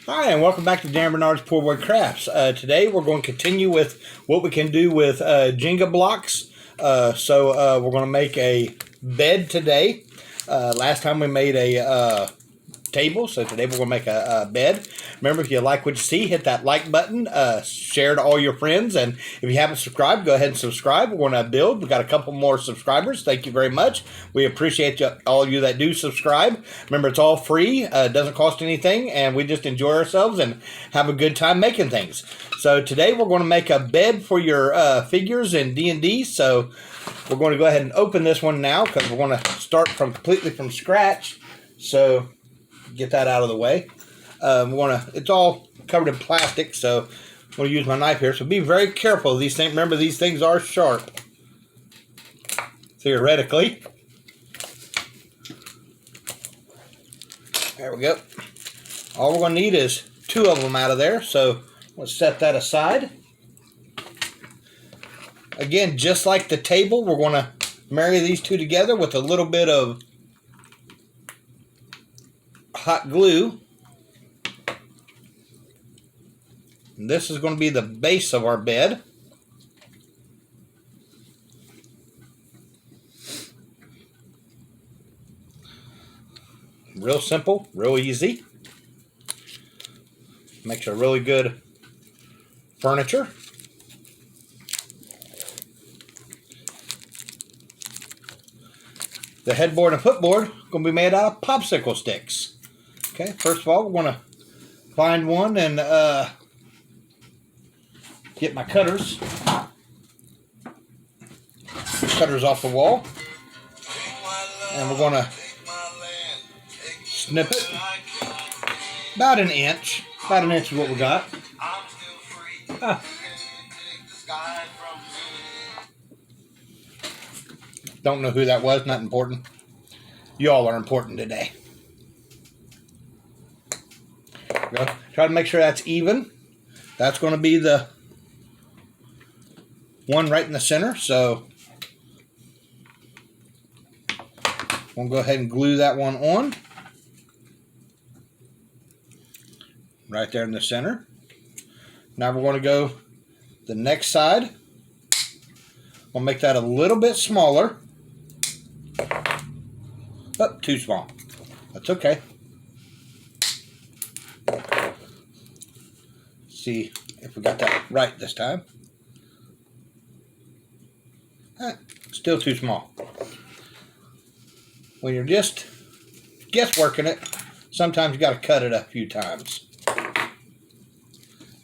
Hi, and welcome back to Dan Bernard's Poor Boy Crafts. Today we're going to continue with what we can do with Jenga blocks. We're going to make a bed today. Last time we made a table, so today we're going to make a bed. Remember, if you like what you see, hit that like button, share to all your friends, and if you haven't subscribed, go ahead and subscribe. We're going to build. We've got a couple more subscribers. Thank you very much. We appreciate all you that do subscribe. Remember, it's all free. It doesn't cost anything, and we just enjoy ourselves and have a good time making things. So today we're going to make a bed for your figures in D&D. So we're going to go ahead and open this one now because we're going to start completely from scratch. So get that out of the way. It's all covered in plastic, so I'm going to use my knife here. So be very careful of these things. Remember, these things are sharp, theoretically. There we go. All we're going to need is 2 of them out of there, so let's set that aside. Again, just like the table, we're going to marry these 2 together with a little bit of hot glue. And this is going to be the base of our bed. Real simple, real easy. Makes a really good furniture. The headboard and footboard are going to be made out of popsicle sticks. Okay, first of all, we're going to find one and get my cutters off the wall, and we're going to snip it about an inch. About an inch is what we got. Don't know who that was, not important. Y'all are important today. Go. Try to make sure that's even. That's going to be the one right in the center, so we'll go ahead and glue that one on. Right there in the center. Now we're going to go the next side. We'll make that a little bit smaller. Oh, too small. That's okay. See if we got that right this time. Still too small. When you're just guessworking it, sometimes you got to cut it a few times.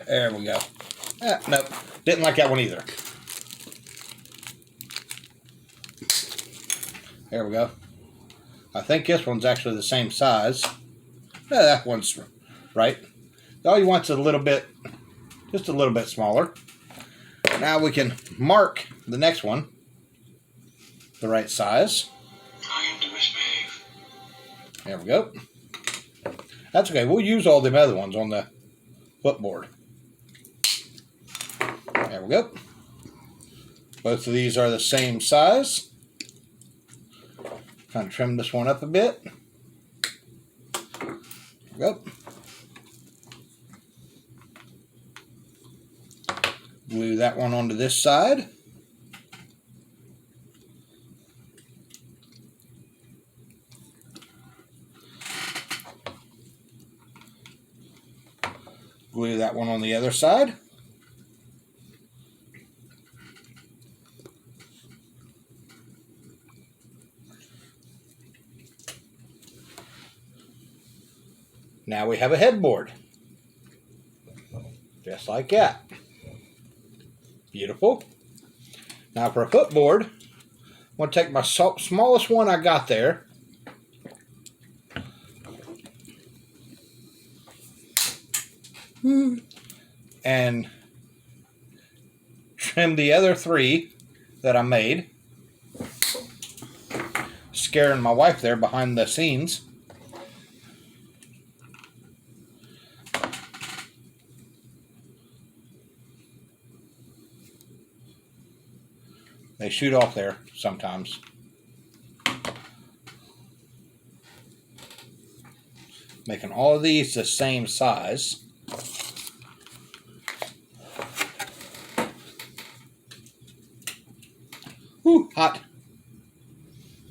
There we go. Nope, didn't like that one either. There we go. I think this one's actually the same size. Yeah, that one's right. All you want is just a little bit smaller. Now we can mark the next one the right size. I am to misbehave. There we go. That's okay. We'll use all them other ones on the footboard. There we go. Both of these are the same size. Kind of trim this one up a bit. There we go. Glue that one onto this side. Glue that one on the other side. Now we have a headboard. Just like that. Beautiful. Now for a footboard, I'm going to take my smallest one I got there. And trim the other 3 that I made. Scaring my wife there behind the scenes. They shoot off there sometimes. Making all of these the same size. Whew, hot.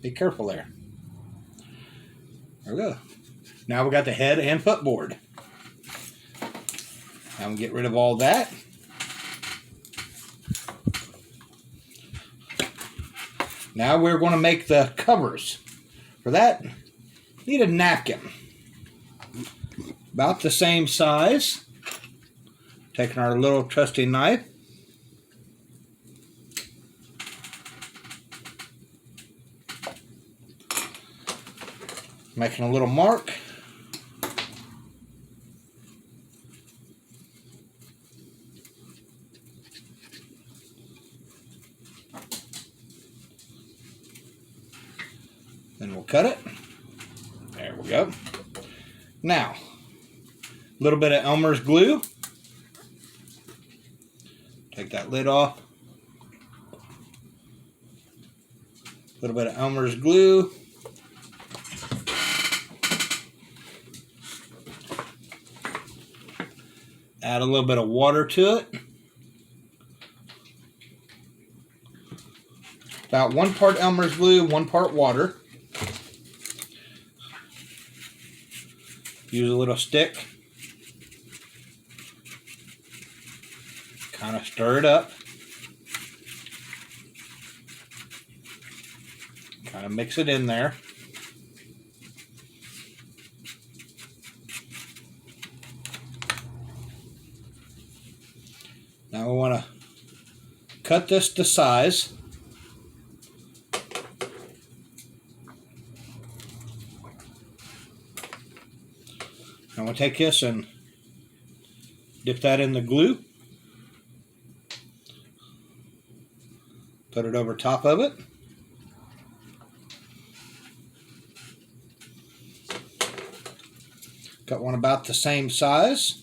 Be careful there. There we go. Now we got the head and foot board. Now we get rid of all that. Now we're going to make the covers. For that, need a napkin. About the same size. Taking our little trusty knife. Making a little mark. Then we'll cut it. There we go. Now, a little bit of Elmer's glue. Take that lid off. A little bit of Elmer's glue. Add a little bit of water to it. About 1 part Elmer's glue, 1 part water. Use a little stick. Kind of stir it up. Kind of mix it in there. Now we want to cut this to size. I'm going to take this and dip that in the glue. Put it over top of it. Got one about the same size.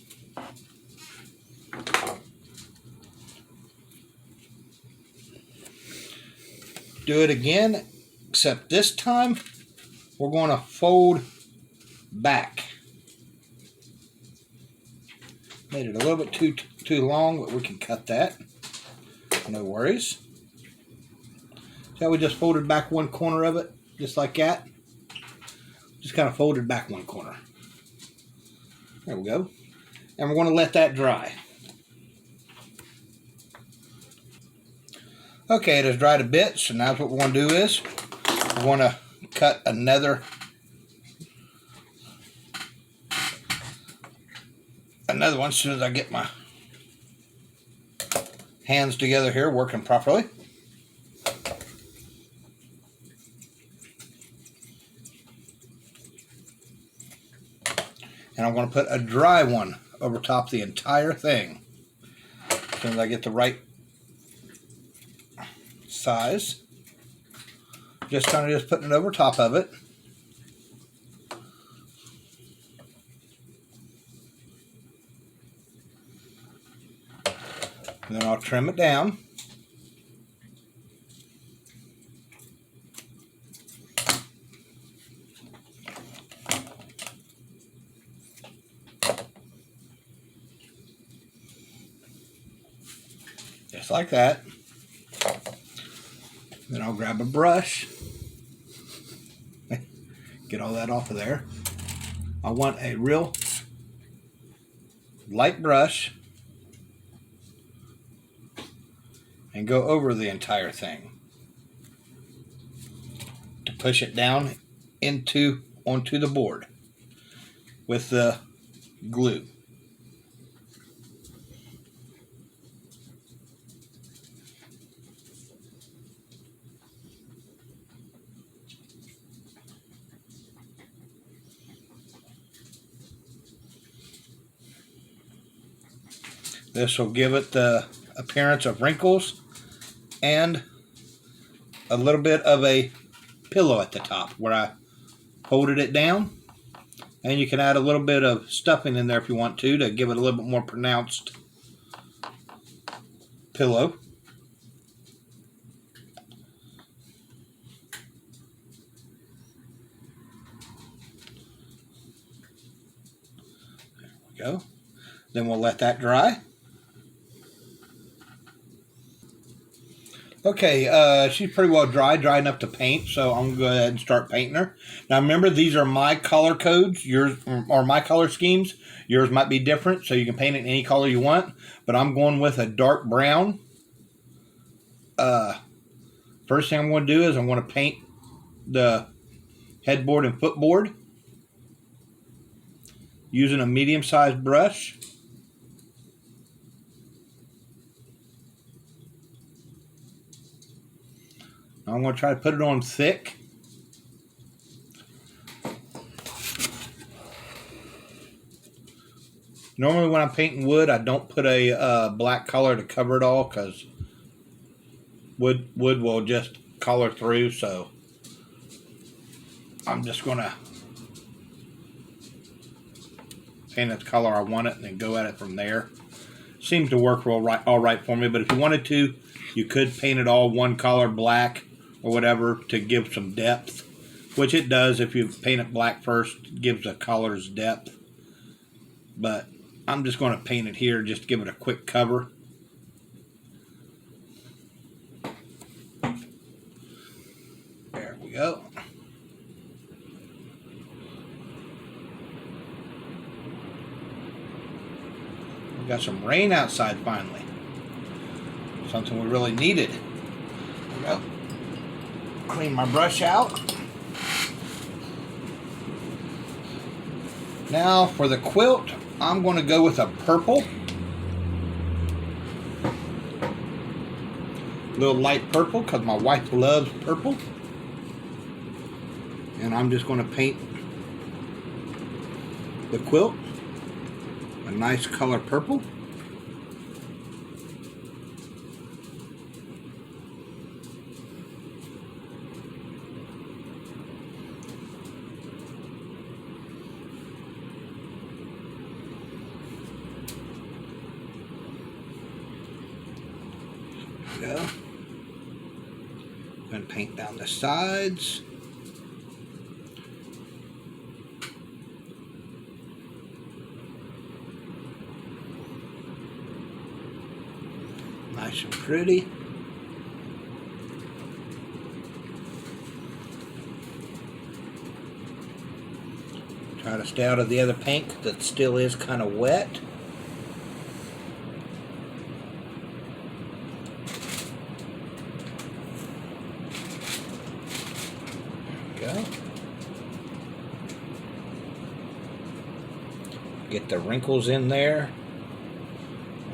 Do it again, except this time we're going to fold back. Made it a little bit too long, but we can cut that. No worries. So we just folded back one corner of it, just like that. Just kind of folded back one corner. There we go. And we're going to let that dry. Okay, it has dried a bit, so now what we're going to do is we're going to cut another one as soon as I get my hands together here working properly. And I'm going to put a dry one over top the entire thing as soon as I get the right size. Just kind of putting it over top of it. And then I'll trim it down. Just like that. Then I'll grab a brush. Get all that off of there. I want a real light brush and go over the entire thing to push it down onto the board with the glue. This will give it the appearance of wrinkles and a little bit of a pillow at the top where I folded it down. And you can add a little bit of stuffing in there if you want to give it a little bit more pronounced pillow. Go. Then we'll let that dry. Okay, she's pretty well dry enough to paint, so I'm going to go ahead and start painting her. Now remember, these are my color codes, yours, or my color schemes. Yours might be different, so you can paint it any color you want, but I'm going with a dark brown. First thing I'm going to do is I'm going to paint the headboard and footboard using a medium-sized brush. I'm going to try to put it on thick. Normally when I'm painting wood, I don't put a black color to cover it all because wood will just color through, so I'm just going to paint it the color I want it and then go at it from there. Seems to work all right for me, but if you wanted to, you could paint it all one color, black or whatever, to give some depth, which it does. If you paint it black first, it gives the colors depth. But I'm just going to paint it here just to give it a quick cover. There we go. We got some rain outside finally. Something we really needed. There we go. Clean my brush out. Now for the quilt, I'm going to go with a purple. A little light purple because my wife loves purple. And I'm just going to paint the quilt a nice color purple. Go. Going to paint down the sides. Nice and pretty. Try to stay out of the other paint that still is kind of wet. Go. Get the wrinkles in there.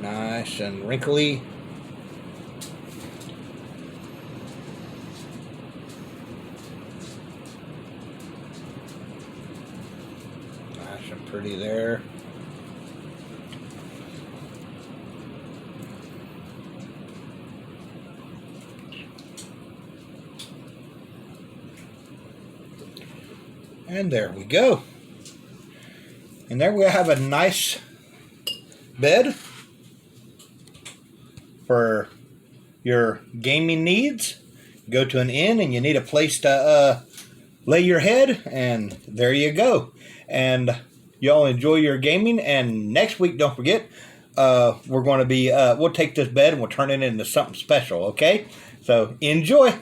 Nice and wrinkly. Nice and pretty there. And there we go. And there we have a nice bed for your gaming needs. Go to an inn and you need a place to lay your head, and there you go. And y'all enjoy your gaming. And next week, don't forget, we're going to be we'll take this bed and we'll turn it into something special. Okay, so enjoy.